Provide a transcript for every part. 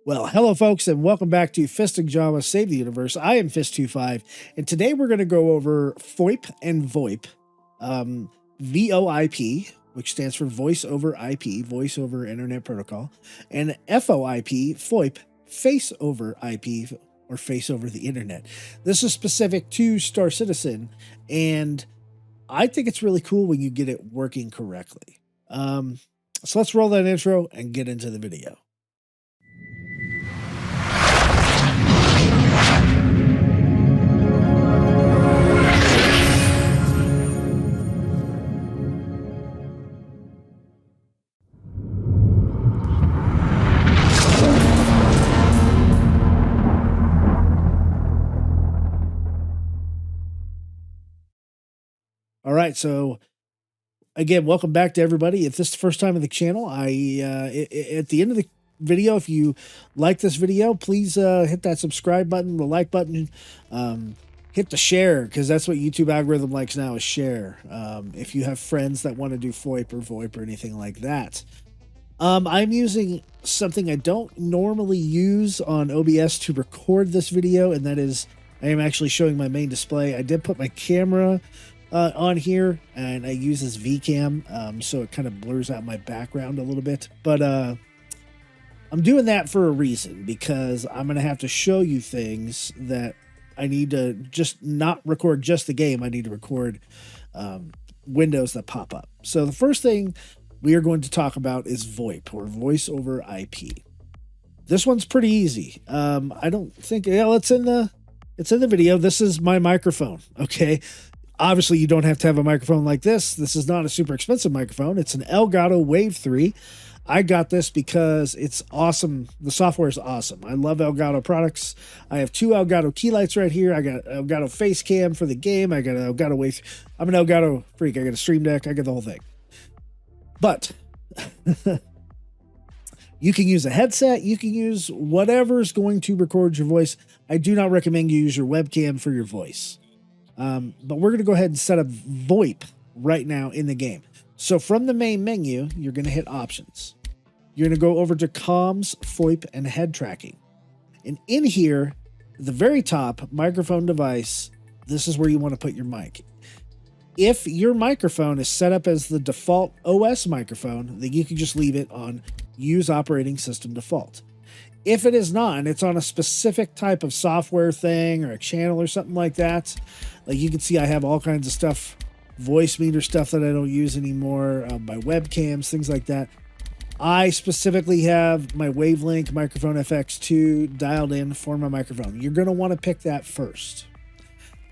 Well, hello, folks, and welcome back to Fist and Jawa Save the Universe. I am Fist-25, and today we're going to go over FOIP and VOIP, VOIP, which stands for Voice over IP, Voice over Internet Protocol, and FOIP, FOIP, Face over IP, or Face over the Internet. This is specific to Star Citizen, and I think it's really cool when you get it working correctly. So let's roll that intro and get into the video. All right, so again, welcome back to everybody. If this is the first time on the channel, at the end of the video, if you like this video, please hit that subscribe button, the like button, hit the share, because that's what YouTube algorithm likes now, is share. If you have friends that want to do FOIP or VOIP or anything like that. I'm using something I don't normally use on OBS to record this video, and that is I am actually showing my main display. I did put my camera on here, and I use this VCam, so it kind of blurs out my background a little bit. But I'm doing that for a reason, because I'm going to have to show you things that I need to just not record just the game. I need to record windows that pop up. So the first thing we are going to talk about is VoIP, or Voice over IP. This one's pretty easy. I don't think, it's in the video. This is my microphone, okay? Obviously, you don't have to have a microphone like this. This is not a super expensive microphone. It's an Elgato Wave 3. I got this because it's awesome. The software is awesome. I love Elgato products. I have two Elgato key lights right here. I got Elgato face cam for the game. I got an Elgato Wave. I'm an Elgato freak. I got a Stream Deck. I got the whole thing. But you can use a headset. You can use whatever's going to record your voice. I do not recommend you use your webcam for your voice. But we're going to go ahead and set up VoIP right now in the game. So from the main menu, you're going to hit Options. You're going to go over to Comms, FOIP, and Head Tracking. And in here, at the very top, Microphone Device, this is where you want to put your mic. If your microphone is set up as the default OS microphone, then you can just leave it on Use Operating System Default. If it is not, and it's on a specific type of software thing or a channel or something like that, like you can see I have all kinds of stuff, voice meter stuff that I don't use anymore, my webcams, things like that. I specifically have my Wavelink Microphone FX2 dialed in for my microphone. You're going to want to pick that first.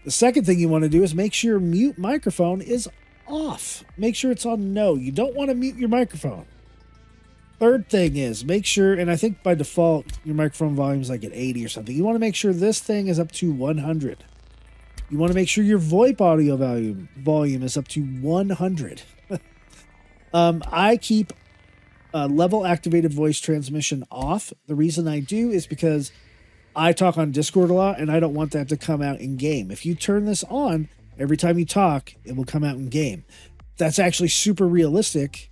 The second thing you want to do is make sure mute microphone is off. Make sure it's on no. You don't want to mute your microphone. Third thing is make sure, and I think by default your microphone volume is like at 80 or something. You want to make sure this thing is up to 100. You want to make sure your VoIP audio volume is up to 100. I keep level activated voice transmission off. The reason I do is because I talk on Discord a lot, and I don't want that to come out in game. If you turn this on, every time you talk, it will come out in game. That's actually super realistic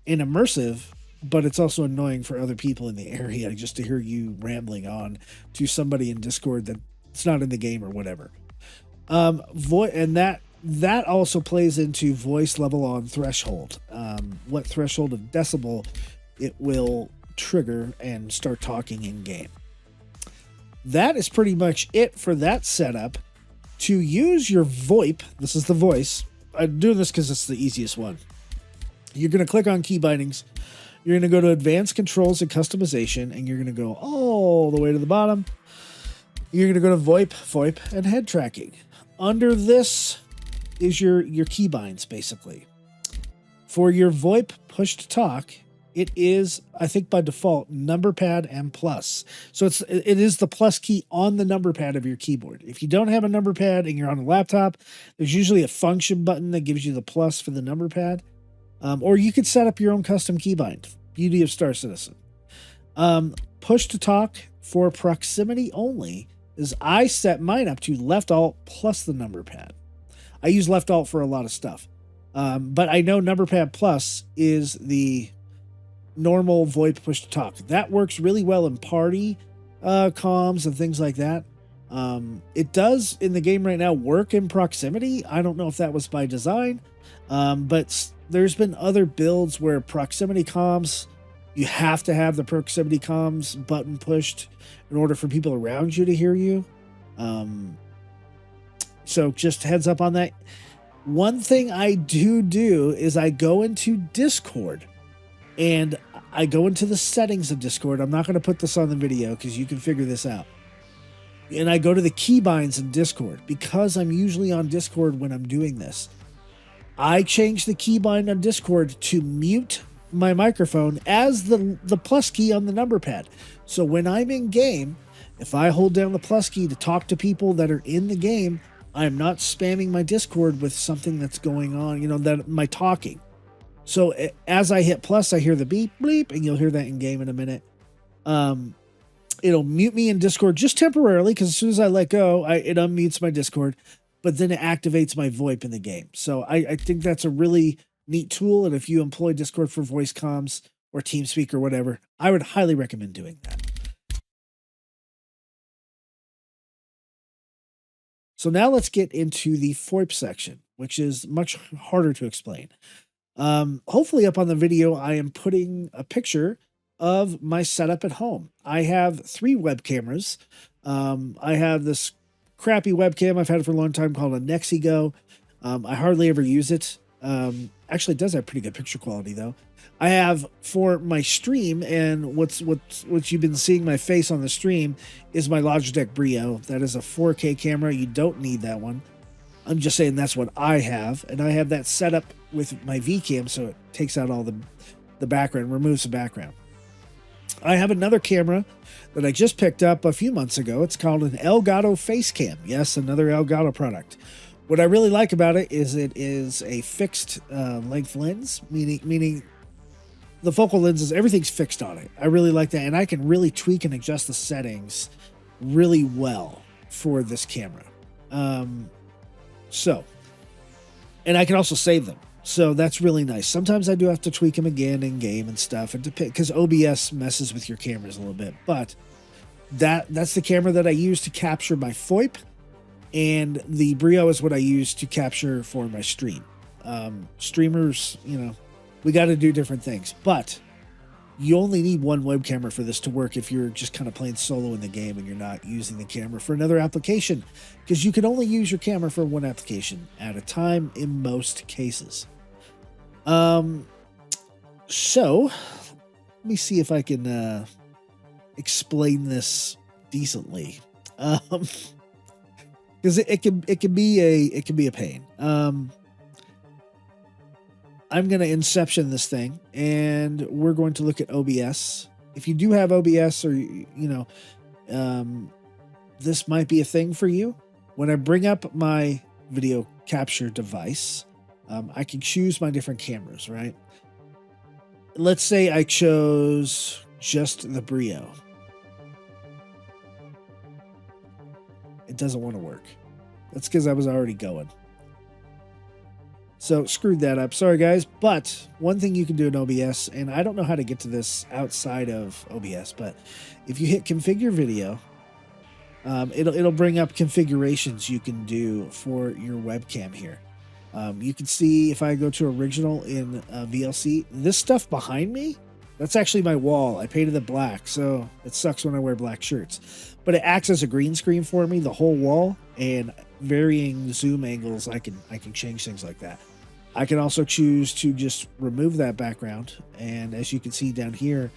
and immersive, but it's also annoying for other people in the area just to hear you rambling on to somebody in Discord that's not in the game or whatever. And that also plays into voice level on threshold. What threshold of decibel it will trigger and start talking in game. That is pretty much it for that setup. To use your VoIP, this is the voice. I'm doing this because it's the easiest one. You're going to click on key bindings. You're going to go to Advanced Controls and Customization, and you're going to go all the way to the bottom. You're going to go to VoIP, and Head Tracking. Under this is your keybinds, basically. For your VoIP push to talk, it is, I think by default, number pad and plus. So it is the plus key on the number pad of your keyboard. If you don't have a number pad and you're on a laptop, there's usually a function button that gives you the plus for the number pad. Or you could set up your own custom keybind. Beauty of Star Citizen. Push to talk for proximity only is I set mine up to left alt plus the number pad. I use left alt for a lot of stuff. But I know number pad plus is the normal VoIP push to talk. That works really well in party comms and things like that. It does in the game right now work in proximity. I don't know if that was by design, but there's been other builds where proximity comms, you have to have the proximity comms button pushed in order for people around you to hear you. So just heads up on that. One thing I do is I go into Discord and I go into the settings of Discord. I'm not going to put this on the video because you can figure this out. And I go to the keybinds in Discord because I'm usually on Discord when I'm doing this. I change the keybind on Discord to mute my microphone as the plus key on the number pad. So when I'm in game, if I hold down the plus key to talk to people that are in the game, I'm not spamming my Discord with something that's going on, that my talking. So as I hit plus, I hear the beep, bleep, and you'll hear that in game in a minute. It'll mute me in Discord just temporarily because as soon as I let go, it unmutes my Discord, but then it activates my VoIP in the game. So I think that's a really neat tool. And if you employ Discord for voice comms or TeamSpeak or whatever, I would highly recommend doing that. So now let's get into the FOIP section, which is much harder to explain. Hopefully up on the video, I am putting a picture of my setup at home. I have 3 web cameras. I have this crappy webcam I've had for a long time called a Nexigo. I hardly ever use it. Actually, it does have pretty good picture quality though. I have for my stream, and what you've been seeing my face on the stream is my Logitech Brio. That is a 4K camera. You don't need that one. I'm just saying that's what I have, and I have that set up with my VCam, so it takes out all the background, removes the background. I have another camera that I just picked up a few months ago. It's called an Elgato Facecam. Yes, another Elgato product. What I really like about it is a fixed length lens, meaning the focal lenses, everything's fixed on it. I really like that, and I can really tweak and adjust the settings really well for this camera. And I can also save them. So that's really nice. Sometimes I do have to tweak them again in game and stuff, and because OBS messes with your cameras a little bit. But that's the camera that I use to capture my FOIP, and the Brio is what I use to capture for my stream. Streamers, we got to do different things, but you only need one web camera for this to work if you're just kind of playing solo in the game and you're not using the camera for another application, because you can only use your camera for one application at a time in most cases. So let me see if I can explain this decently, because it can be a pain. I'm going to inception this thing, and we're going to look at OBS. If you do have OBS, or this might be a thing for you. When I bring up my video capture device, I can choose my different cameras, right? Let's say I chose just the Brio. It doesn't want to work. That's because I was already going. So screwed that up. Sorry, guys. But one thing you can do in OBS, and I don't know how to get to this outside of OBS, but if you hit configure video, it'll bring up configurations you can do for your webcam here. You can see if I go to original in VLC, this stuff behind me, that's actually my wall. I painted it black, so it sucks when I wear black shirts. But it acts as a green screen for me, the whole wall, and varying zoom angles, I can change things like that. I can also choose to just remove that background, and as you can see down here,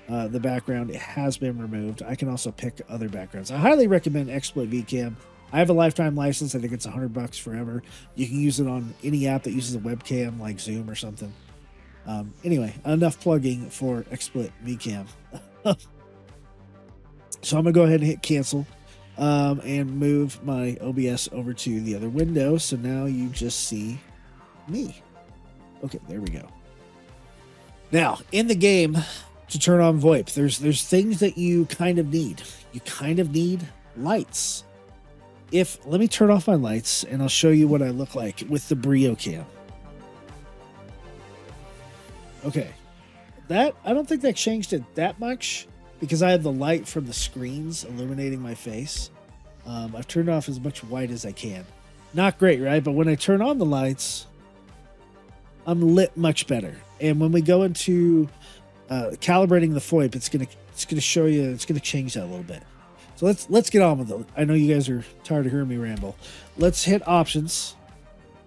the background, it has been removed. I can also pick other backgrounds. I highly recommend Exploit VCam. I have a lifetime license. I think it's $100 forever. You can use it on any app that uses a webcam like Zoom or something. Anyway, enough plugging for Exploit VCam. So I'm gonna go ahead and hit cancel and move my OBS over to the other window. So now you just see me. Okay, there we go. Now in the game, to turn on VoIP, there's things that you kind of need. You kind of need lights. Let me turn off my lights and I'll show you what I look like with the Brio cam. Okay, that, I don't think that changed it that much because I have the light from the screens illuminating my face. I've turned off as much white as I can. Not great, right? But when I turn on the lights, I'm lit much better. And when we go into calibrating the FOIP, it's gonna show you, it's gonna change that a little bit. So let's get on with it. I know you guys are tired of hearing me ramble. Let's hit options.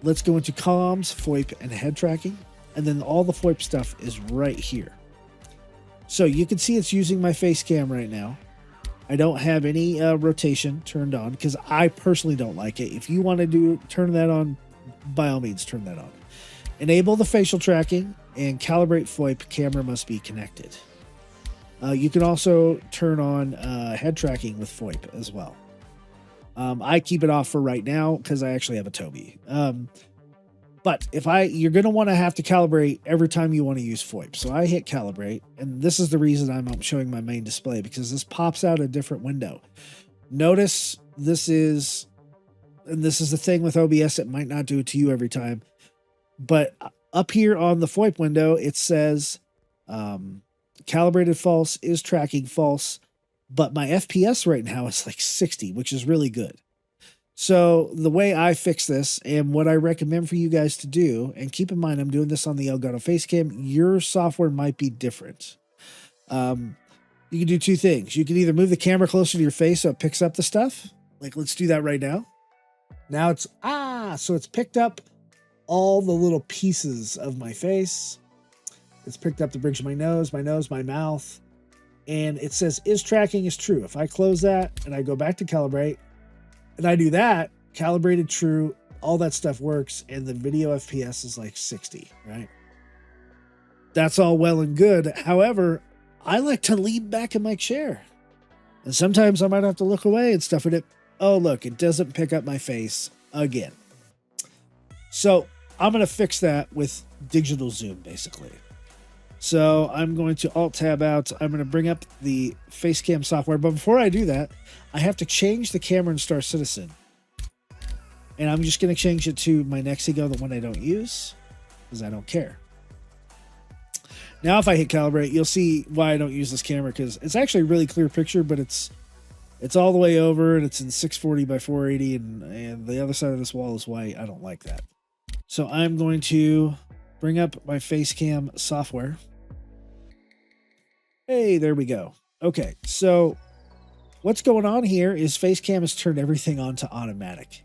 Let's go into comms, FOIP, and head tracking. And then all the FOIP stuff is right here. So you can see it's using my face cam right now. I don't have any rotation turned on because I personally don't like it. If you want to turn that on, by all means, turn that on. Enable the facial tracking and calibrate FOIP. Camera must be connected. You can also turn on head tracking with FOIP as well. I keep it off for right now because I actually have a Toby. But you're going to want to have to calibrate every time you want to use FOIP. So I hit calibrate, and this is the reason I'm showing my main display, because this pops out a different window. Notice this is the thing with OBS, it might not do it to you every time. But up here on the FOIP window, it says calibrated false, is tracking false. But my FPS right now is like 60, which is really good. So the way I fix this and what I recommend for you guys to do, and keep in mind I'm doing this on the Elgato Facecam, your software might be different. You can do two things. You can either move the camera closer to your face so it picks up the stuff. Like, let's do that right now. Now so it's picked up all the little pieces of my face. It's picked up the bridge of my nose, my mouth. And it says is tracking is true. If I close that and I go back to calibrate, and I do that, calibrated true, all that stuff works, and the video FPS is like 60, right? That's all well and good. However, I like to lean back in my chair. And sometimes I might have to look away and stuff, and oh, look, it doesn't pick up my face again. So I'm going to fix that with digital zoom, basically. So I'm going to Alt-Tab out. I'm going to bring up the Facecam software. But before I do that, I have to change the camera in Star Citizen. And I'm just going to change it to my Nexigo, the one I don't use, because I don't care. Now if I hit calibrate, you'll see why I don't use this camera, because it's actually a really clear picture, but it's all the way over, and it's in 640 by 480, and the other side of this wall is white. I don't like that. So I'm going to bring up my Facecam software. Hey, there we go. Okay, so what's going on here is Facecam has turned everything on to automatic.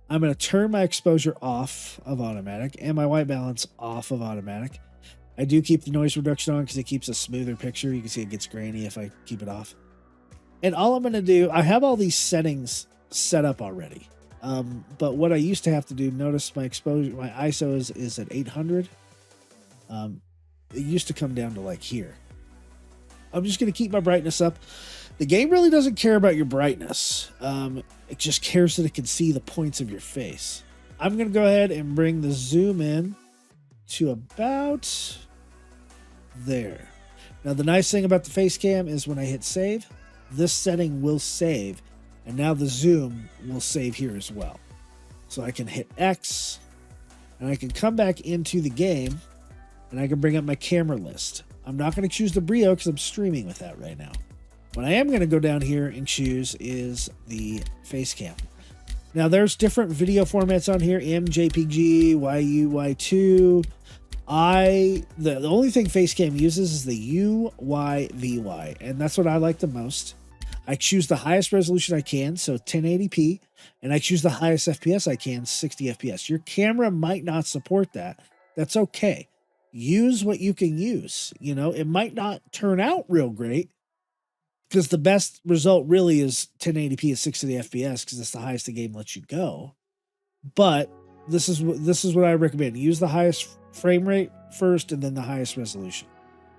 I'm going to turn my exposure off of automatic and my white balance off of automatic. I do keep the noise reduction on because it keeps a smoother picture. You can see it gets grainy if I keep it off. And all I'm going to do, I have all these settings set up already. But what I used to have to do, notice my exposure, my ISO is at 800. It used to come down to like here. I'm just going to keep my brightness up. The game really doesn't care about your brightness. It just cares that it can see the points of your face. I'm going to go ahead and bring the zoom in to about there. Now, the nice thing about the Facecam is when I hit save, this setting will save. And now the zoom will save here as well. So I can hit X, and I can come back into the game, and I can bring up my camera list. I'm not going to choose the Brio because I'm streaming with that right now. What I am going to go down here and choose is the Facecam. Now, there's different video formats on here, MJPG, YU, Y2. The only thing Facecam uses is the UYVY, and that's what I like the most. I choose the highest resolution I can, so 1080p, and I choose the highest FPS I can, 60 FPS. Your camera might not support that. That's okay. Use what you can use. You know, it might not turn out real great because the best result really is 1080p at 60 FPS because it's the highest the game lets you go. But this is what I recommend. Use the highest frame rate first and then the highest resolution.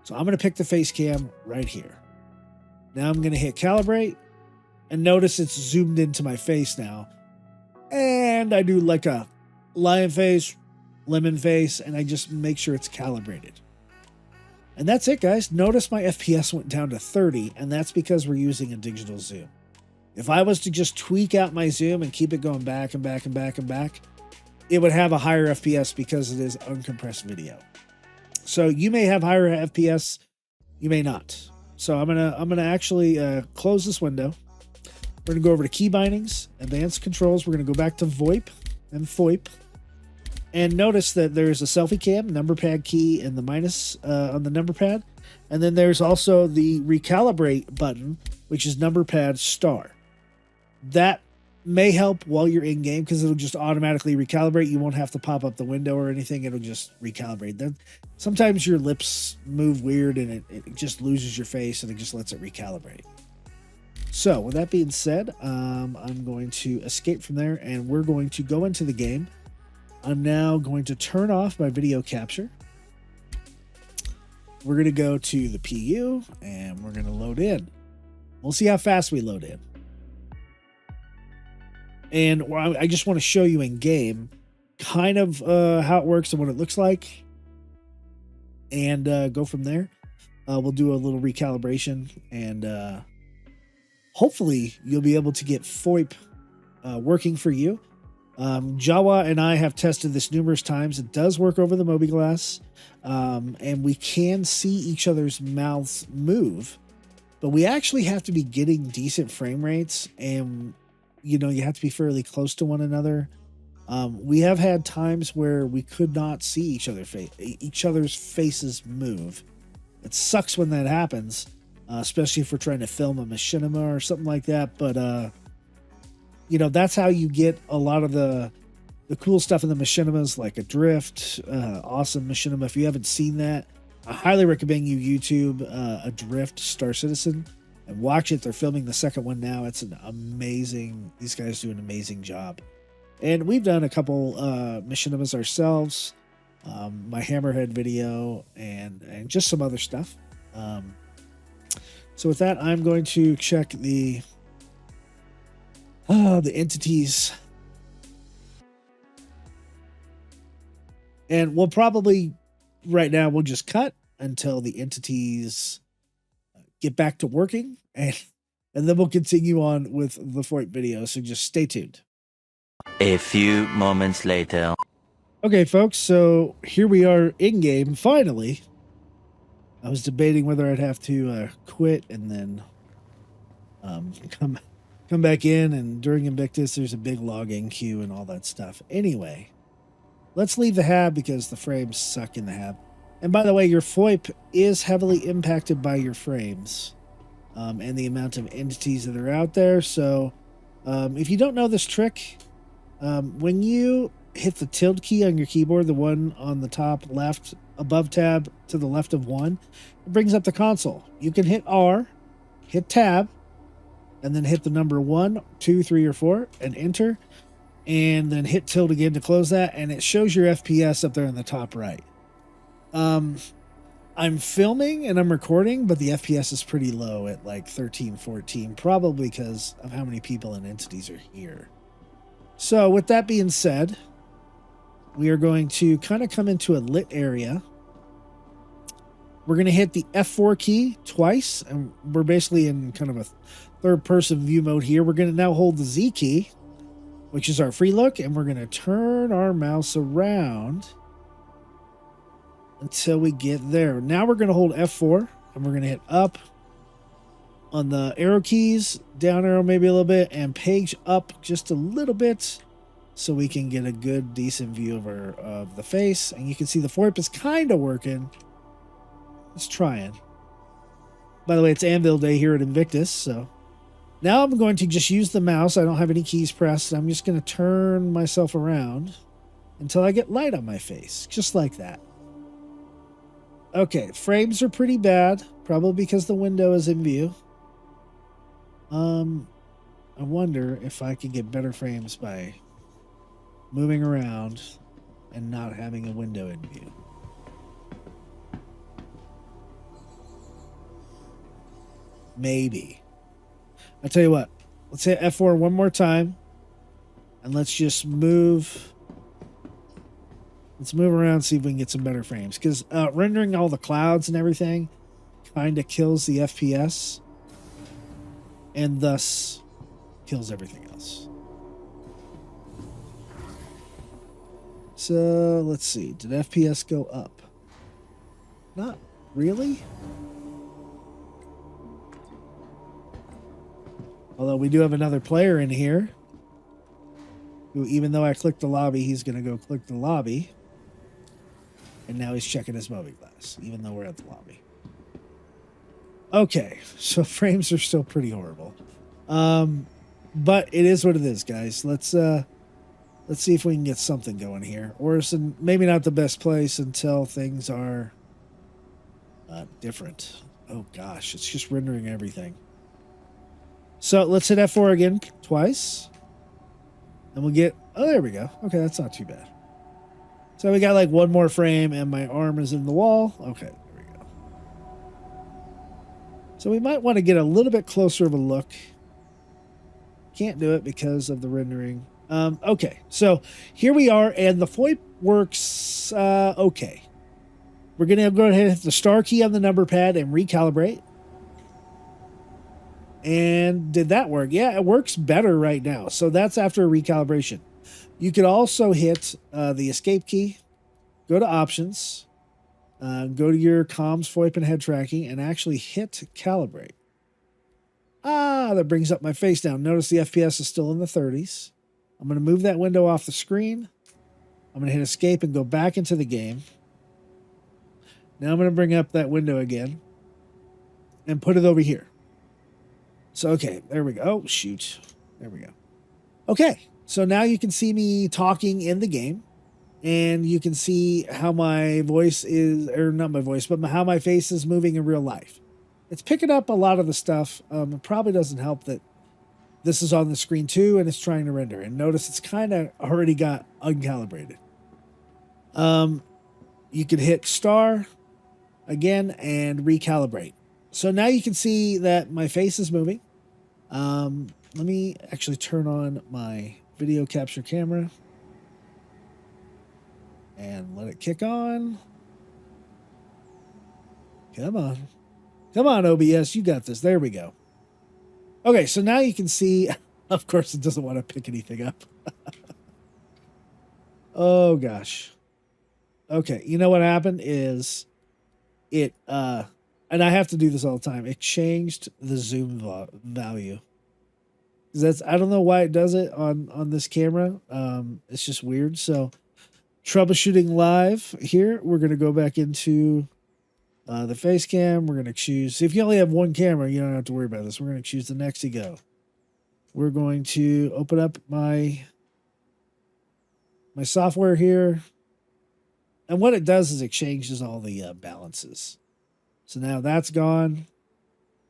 So I'm going to pick the Facecam right here. Now I'm going to hit calibrate, and notice it's zoomed into my face now. And I do like a lion face, lemon face, and I just make sure it's calibrated. And that's it, guys. Notice my FPS went down to 30, and that's because we're using a digital zoom. If I was to just tweak out my zoom and keep it going back and back and back and back, it would have a higher FPS because it is uncompressed video. So you may have higher FPS, you may not. So I'm gonna actually close this window. We're gonna go over to key bindings, advanced controls. We're gonna go back to VOIP and FOIP, and notice that there's a selfie cam, number pad key, and the minus on the number pad, and then there's also the recalibrate button, which is number pad star. That may help while you're in game because it'll just automatically recalibrate. You won't have to pop up the window or anything. It'll just recalibrate. Then sometimes your lips move weird and it just loses your face and it just lets it recalibrate. So with that being said, I'm going to escape from there and we're going to go into the game. I'm now going to turn off my video capture. We're going to go to the PU and we're going to load in. We'll see how fast we load in. And I just want to show you in game kind of how it works and what it looks like. And go from there. We'll do a little recalibration. And hopefully you'll be able to get FOIP working for you. Jawa and I have tested this numerous times. It does work over the mobiGlass. And we can see each other's mouths move. But we actually have to be getting decent frame rates. And you know, you have to be fairly close to one another. We have had times where we could not see each other's faces move. It sucks when that happens, especially if we're trying to film a machinima or something like that. But you know, that's how you get a lot of the cool stuff in the machinimas, like a drift, awesome machinima. If you haven't seen that, I highly recommend you YouTube a drift Star Citizen. And watch it. They're filming the second one now. It's an amazing. These guys do an amazing job. And we've done a couple machinimas ourselves. My Hammerhead video and just some other stuff. So with that, I'm going to check the entities. And we'll probably right now we'll just cut until the entities get back to working, and then we'll continue on with the FOIP video, so just stay tuned. A few moments later. Okay, folks, so here we are in-game, finally. I was debating whether I'd have to quit and then come back in, and during Invictus, there's a big login queue and all that stuff. Anyway, let's leave the hab because the frames suck in the hab. And by the way, your FOIP is heavily impacted by your frames and the amount of entities that are out there. So if you don't know this trick, when you hit the tilde key on your keyboard, the one on the top left above tab to the left of 1, it brings up the console. You can hit R, hit tab, and then hit the number 1, 2, 3, or 4 and enter, and then hit tilde again to close that, and it shows your FPS up there in the top right. I'm filming and I'm recording, but the FPS is pretty low at like 13, 14, probably because of how many people and entities are here. So with that being said, we are going to kind of come into a lit area. We're going to hit the F4 key twice, and we're basically in kind of a third-person view mode here. We're going to now hold the Z key, which is our free look, and we're going to turn our mouse around until we get there. Now we're going to hold F4, and we're going to hit up on the arrow keys, down arrow maybe a little bit, and page up just a little bit so we can get a good, decent view of the face. And you can see the FOIP is kind of working. It's trying. By the way, it's Anvil Day here at Invictus, so now I'm going to just use the mouse. I don't have any keys pressed. I'm just going to turn myself around until I get light on my face, just like that. Okay, frames are pretty bad, probably because the window is in view. I wonder if I can get better frames by moving around and not having a window in view. Maybe. I'll tell you what, let's hit F4 one more time and let's just move. Let's move around, see if we can get some better frames, because rendering all the clouds and everything kind of kills the FPS and thus kills everything else. So let's see, did FPS go up? Not really. Although we do have another player in here who, even though I clicked the lobby, he's going to go click the lobby. And now he's checking his moving glass, even though we're at the lobby. Okay, so frames are still pretty horrible. But it is what it is, guys. Let's see if we can get something going here. Or maybe not the best place until things are different. Oh gosh, it's just rendering everything. So let's hit F4 again twice. And we'll get, oh, there we go. Okay, that's not too bad. So we got like one more frame and my arm is in the wall. Okay, there we go. So we might want to get a little bit closer of a look. Can't do it because of the rendering. Okay, so here we are, and the FOIP works okay. We're going to go ahead and hit the star key on the number pad and recalibrate. And did that work? Yeah, it works better right now. So that's after a recalibration. You could also hit the escape key, go to options, go to your comms, FOIP, and head tracking, and actually hit calibrate. Ah, that brings up my face down. Notice the FPS is still in the 30s. I'm going to move that window off the screen. I'm going to hit escape and go back into the game. Now I'm going to bring up that window again and put it over here. So, okay, there we go. Oh, shoot. There we go. Okay, so now you can see me talking in the game, and you can see how my voice is, or not my voice, but how my face is moving in real life. It's picking up a lot of the stuff. It probably doesn't help that this is on the screen too, and it's trying to render. And notice it's kind of already got uncalibrated. You can hit star again and recalibrate. So now you can see that my face is moving. Let me actually turn on my video capture camera and let it kick on. Come on. Come on, OBS. You got this. There we go. Okay, so now you can see, of course, it doesn't want to pick anything up. Oh, gosh. Okay, you know what happened is it, and I have to do this all the time, it changed the zoom value. I don't know why it does it on this camera. It's just weird. So troubleshooting live here, we're going to go back into the face cam. We're going to choose, if you only have one camera, you don't have to worry about this. We're going to choose the next to go. We're going to open up my software here. And what it does is it changes all the balances. So now that's gone.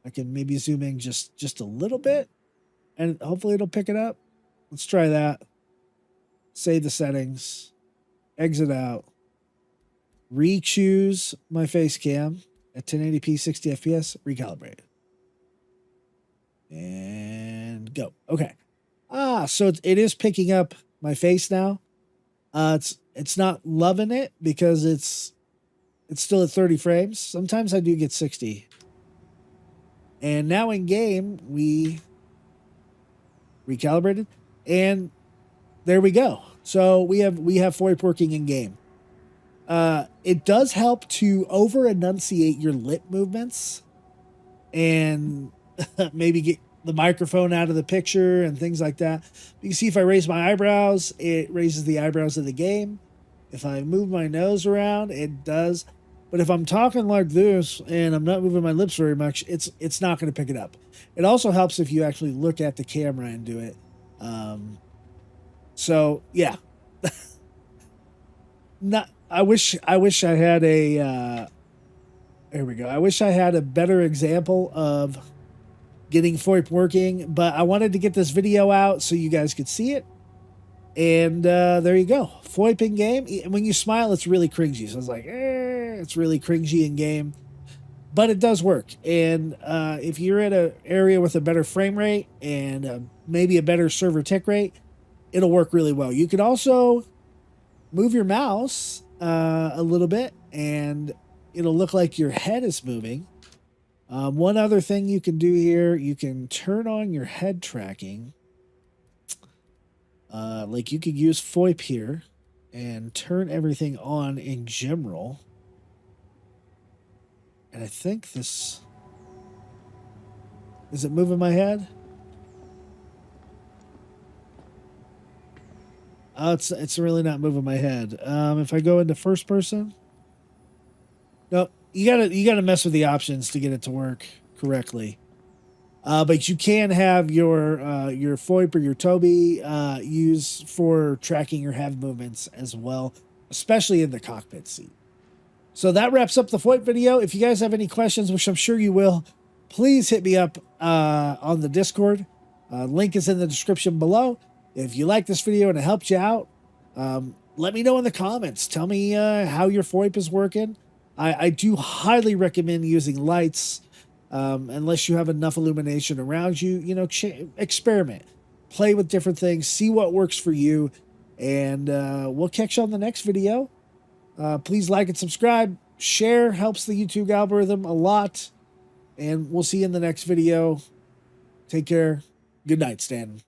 I can maybe zoom in just a little bit, and hopefully it'll pick it up. Let's try that. Save the settings. Exit out. Re-choose my face cam at 1080p 60 FPS. Recalibrate. And go. Okay. So it is picking up my face now. It's not loving it because it's still at 30 frames. Sometimes I do get 60. And now in game, we recalibrated, and there we go. So we have FOIP working in game. It does help to over enunciate your lip movements and maybe get the microphone out of the picture and things like that. You can see if I raise my eyebrows, it raises the eyebrows of the game. If I move my nose around, it does. But if I'm talking like this and I'm not moving my lips very much, it's not going to pick it up. It also helps if you actually look at the camera and do it. So yeah, I wish I had a. There we go. I wish I had a better example of getting FOIP working, but I wanted to get this video out so you guys could see it. And there you go. FOIP in game. When you smile, it's really cringy. So I was like, it's really cringy in game. But it does work. And if you're in an area with a better frame rate and maybe a better server tick rate, it'll work really well. You can also move your mouse a little bit, and it'll look like your head is moving. One other thing you can do here, you can turn on your head tracking. Like you could use FOIP here and turn everything on in general. And I think this... Is it moving my head? Oh, it's really not moving my head. If I go into first person... Nope. You gotta mess with the options to get it to work correctly. But you can have your FOIP or your Toby use for tracking your head movements as well, especially in the cockpit seat. So that wraps up the FOIP video. If you guys have any questions, which I'm sure you will, please hit me up on the Discord. Link is in the description below. If you like this video and it helped you out, let me know in the comments. Tell me how your FOIP is working. I do highly recommend using lights. Unless you have enough illumination around you, you know, experiment, play with different things, see what works for you, and we'll catch you on the next video. Please like and subscribe. Share helps the YouTube algorithm a lot, and we'll see you in the next video. Take care. Good night, Stanton.